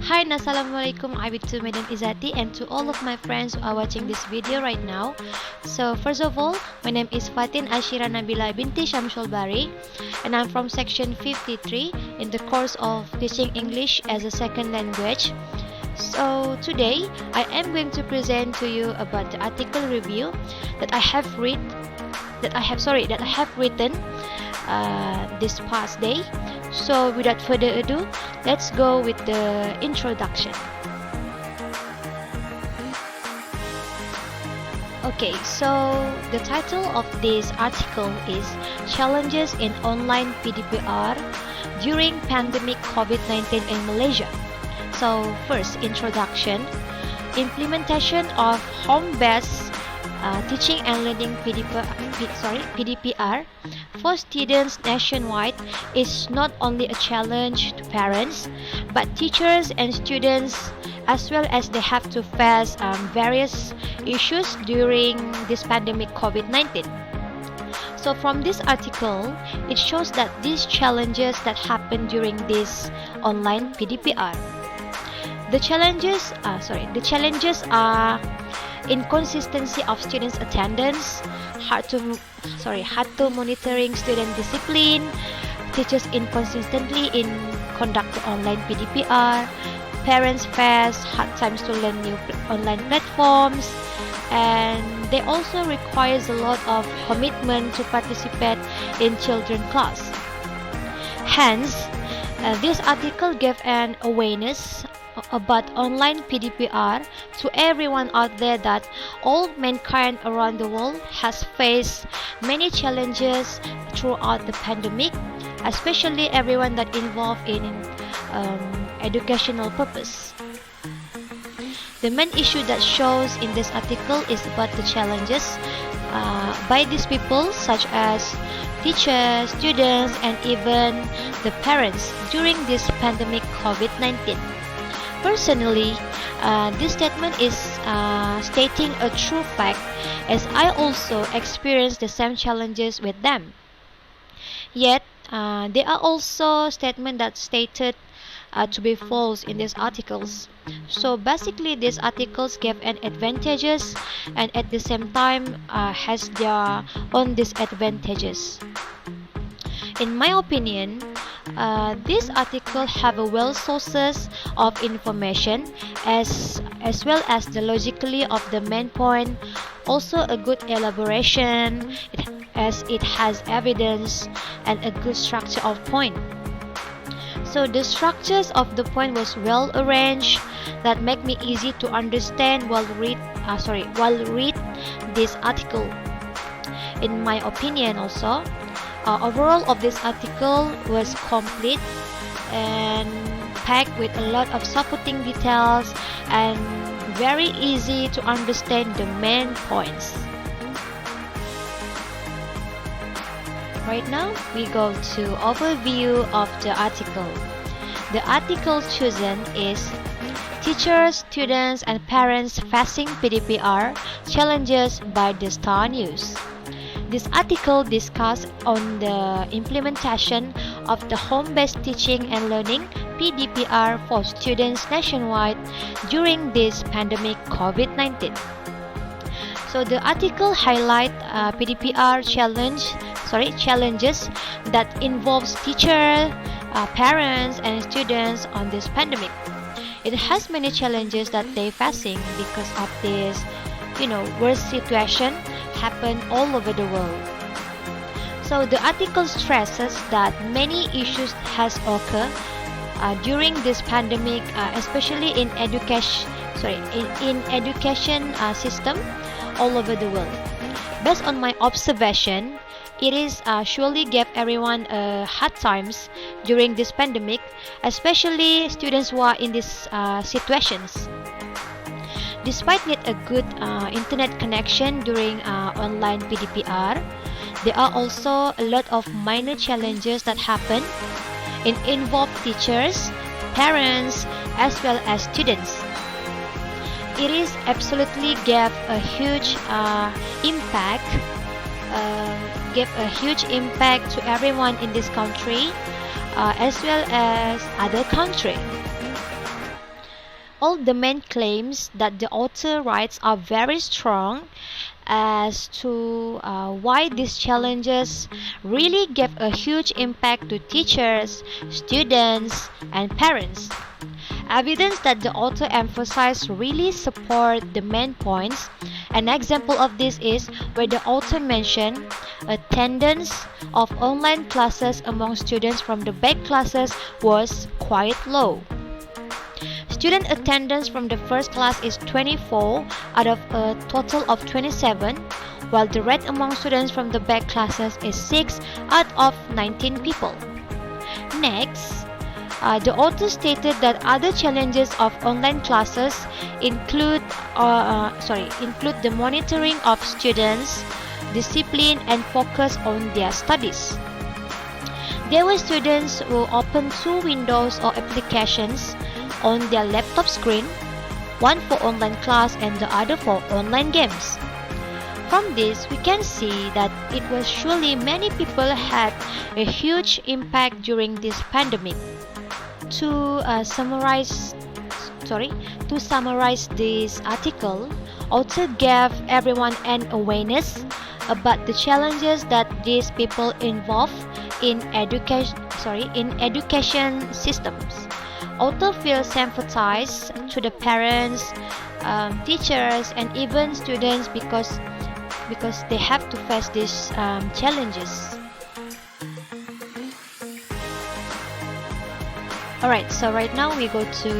Hi, Assalamualaikum. I with to Madam Izati and to all of my friends who are watching this video right now. So first of all, my name is Fatin Asyiera Nabila binti Syamsul Bari, and I'm from section 53 in the course of teaching English as a second language. So today I am going to present to you about the article review that I have written this past day. So without further ado, let's go with the introduction. Okay, so the title of this article is Challenges in Online PdPR During Pandemic COVID-19 in Malaysia. So first, introduction. Implementation of home-based teaching and learning PdPR for students nationwide is not only a challenge to parents, but teachers and students as well, as they have to face various issues during this pandemic COVID-19. So from this article, it shows that these challenges that happen during this online PdPR. The challenges are inconsistency of students' attendance, hard to monitoring student discipline, teachers inconsistently in conduct online PdPR, parents face hard times to learn new online platforms, and they also requires a lot of commitment to participate in children class. Hence, this article gave an awareness about online PdPR to everyone out there, that all mankind around the world has faced many challenges throughout the pandemic, especially everyone that involved in educational purpose. The main issue that shows in this article is about the challenges by these people, such as teachers, students, and even the parents during this pandemic COVID-19. Personally, this statement is stating a true fact, as I also experienced the same challenges with them. Yet, there are also statements that stated to be false in these articles. So basically, these articles give an advantages and at the same time has their own disadvantages. In my opinion, this article have a well sources of information as well as the logically of the main point, also a good elaboration as it has evidence and a good structure of point. So the structures of the point was well arranged that make me easy to understand while read this article. In my opinion also, overall of this article was complete and packed with a lot of supporting details and very easy to understand the main points. Right now, we go to overview of the article. The article chosen is Teachers, Students, and Parents Facing PdPR Challenges by the Star News. This article discusses on the implementation of the home-based teaching and learning PdPR for students nationwide during this pandemic COVID-19. So the article highlights PdPR challenges that involves teachers, parents, and students on this pandemic. It has many challenges that they're facing because of this, worst situation happen all over the world. So the article stresses that many issues has occurred during this pandemic, especially in education system all over the world. Based on my observation, it is surely gave everyone hard times during this pandemic, especially students who are in these situations. Despite need a good internet connection during online PdPR, there are also a lot of minor challenges that happen and involve teachers, parents, as well as students. It is absolutely gave a huge impact to everyone in this country as well as other country. All the main claims that the author writes are very strong as to why these challenges really gave a huge impact to teachers, students, and parents. Evidence that the author emphasized really support the main points. An example of this is where the author mentioned attendance of online classes among students from the back classes was quite low. Student attendance from the first class is 24 out of a total of 27, while the rate among students from the back classes is 6 out of 19 people. Next, the author stated that other challenges of online classes include the monitoring of students, discipline, and focus on their studies. There were students who opened 2 windows or applications on their laptop screen, one for online class and the other for online games. From this, we can see that it was surely many people had a huge impact during this pandemic. To summarize this article, author gave everyone an awareness about the challenges that these people involved in education systems. Author feels sympathized to the parents, teachers, and even students because they have to face these challenges. Alright, so right now we go to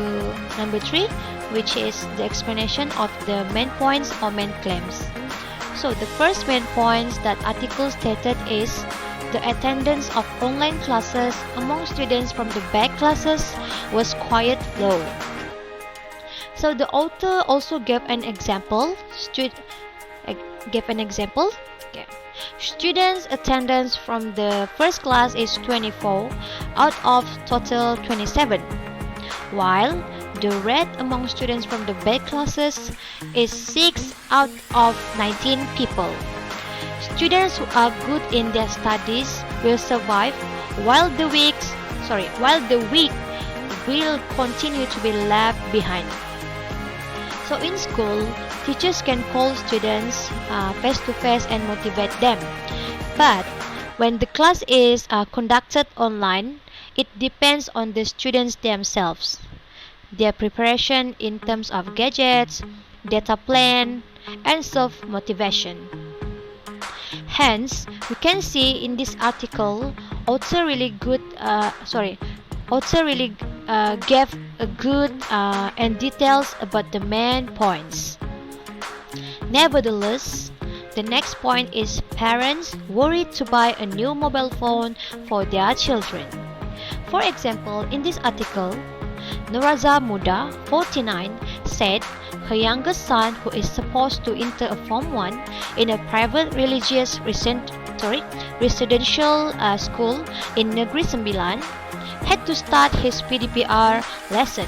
number 3, which is the explanation of the main points or main claims. So the first main points that article stated is the attendance of online classes among students from the back classes was quite low. So the author also gave an example. Okay. Students' attendance from the first class is 24 out of total 27, while the rate among students from the back classes is 6 out of 19 people. Students who are good in their studies will survive, while the weak will continue to be left behind. So in school, teachers can call students face to face and motivate them. But when the class is conducted online, it depends on the students themselves, their preparation in terms of gadgets, data plan, and self-motivation. Hence, we can see in this article, author really gave a good and details about the main points. Nevertheless, the next point is parents worried to buy a new mobile phone for their children. For example, in this article, Nuraza Muda, 49, said her youngest son, who is supposed to enter a Form 1 in a private religious residential school in Negeri Sembilan, had to start his PdPR lesson.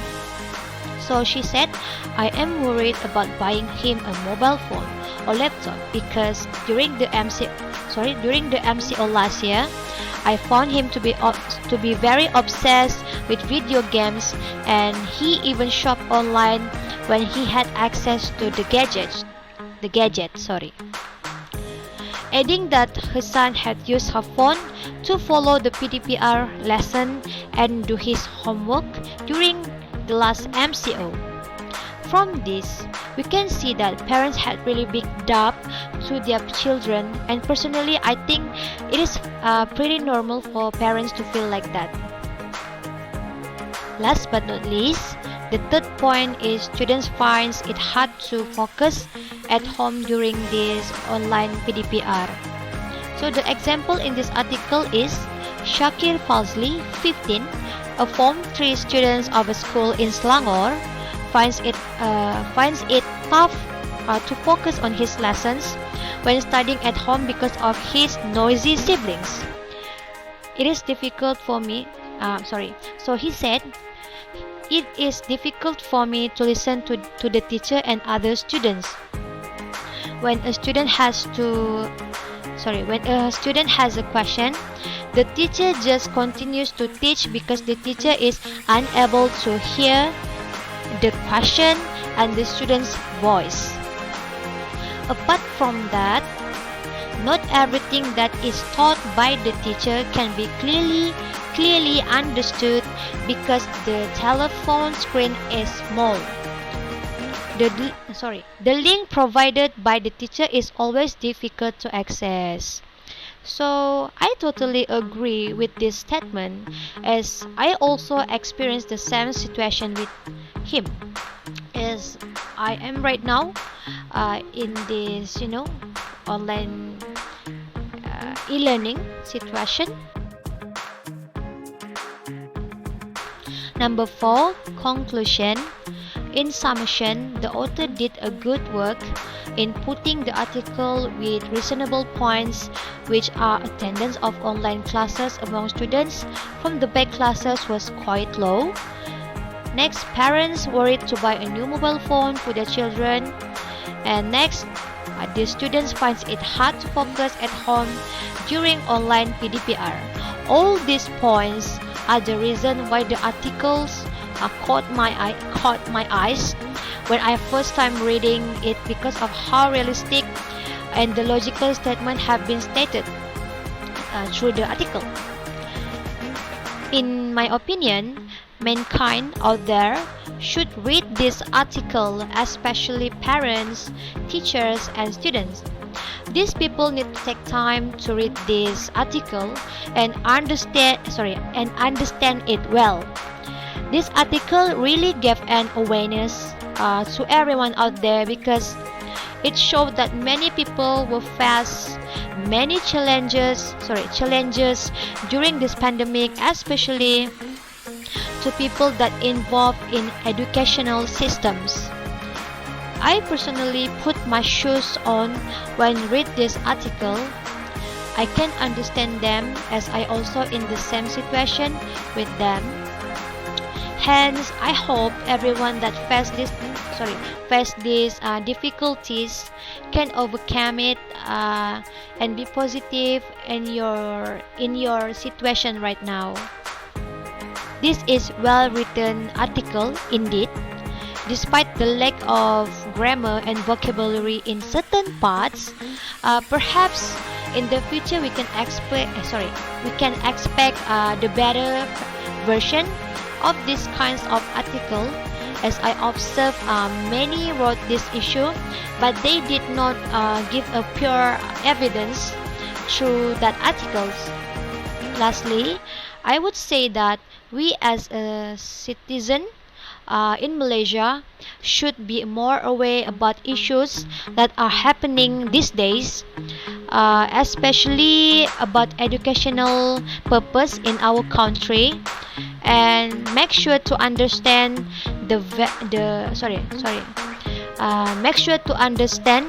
So she said, I am worried about buying him a mobile phone or laptop because during the MCO last year, I found him to be very obsessed with video games, and he even shopped online when he had access to the gadget. Adding that her son had used her phone to follow the PdPR lesson and do his homework during the last MCO. From this, we can see that parents had really big doubt to their children, and personally, I think it is pretty normal for parents to feel like that. Last but not least, the third point is students finds it hard to focus at home during this online PdPR. So the example in this article is Shakir Fazli, 15, a Form 3 student of a school in Selangor, finds it tough to focus on his lessons when studying at home because of his noisy siblings. It is difficult for me. So he said, it is difficult for me to listen to the teacher and other students. When a student has a question, the teacher just continues to teach because the teacher is unable to hear the question, and the student's voice. Apart from that, not everything that is taught by the teacher can be clearly understood because the telephone screen is small. The link provided by the teacher is always difficult to access. So I totally agree with this statement, as I also experienced the same situation with him, as I am right now in this online e-learning situation. Number 4, conclusion. In summation, the author did a good work in putting the article with reasonable points, which are attendance of online classes among students from the back classes was quite low. Next, parents worried to buy a new mobile phone for their children. And next, the students finds it hard to focus at home during online PdPR. All these points are the reason why the articles caught my eyes when I first time reading it, because of how realistic and the logical statement have been stated through the article. In my opinion, mankind out there should read this article, especially parents, teachers, and students. These people need to take time to read this article and understand it well. This article really gave an awareness to everyone out there, because it showed that many people will face many challenges during this pandemic, especially to people that involved in educational systems. I personally put my shoes on when read this article. I can understand them, as I also in the same situation with them. Hence, I hope everyone that face these difficulties can overcome it and be positive in your situation right now. This is well written article indeed. Despite the lack of grammar and vocabulary in certain parts, perhaps in the future we can expect the better version of this kinds of article, as I observe many wrote this issue, but they did not give a pure evidence through that articles. Lastly, I would say that we as a citizen in Malaysia should be more aware about issues that are happening these days, especially about educational purpose in our country, and make sure to understand make sure to understand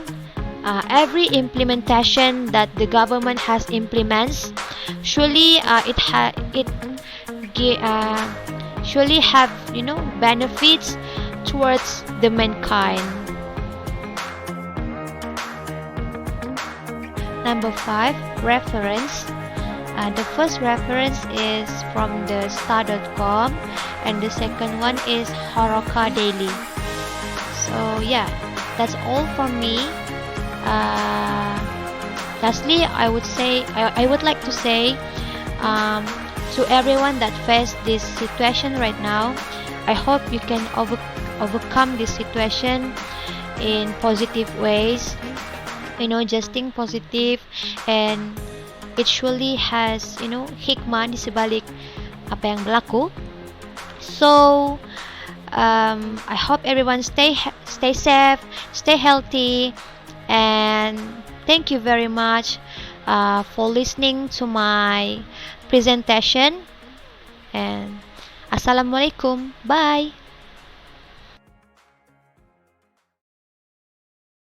every implementation that the government has implements. Surely surely have benefits towards the mankind. Number 5, reference. The first reference is from the star.com, and the second one is Horoka Daily. So yeah, that's all from me. Lastly, I would like to say to everyone that face this situation right now, I hope you can overcome this situation in positive ways. Just think positive, and it surely has hikmah di sebalik apa yang berlaku. So I hope everyone stay safe, stay healthy, and thank you very much for listening to my presentation. And assalamualaikum, bye.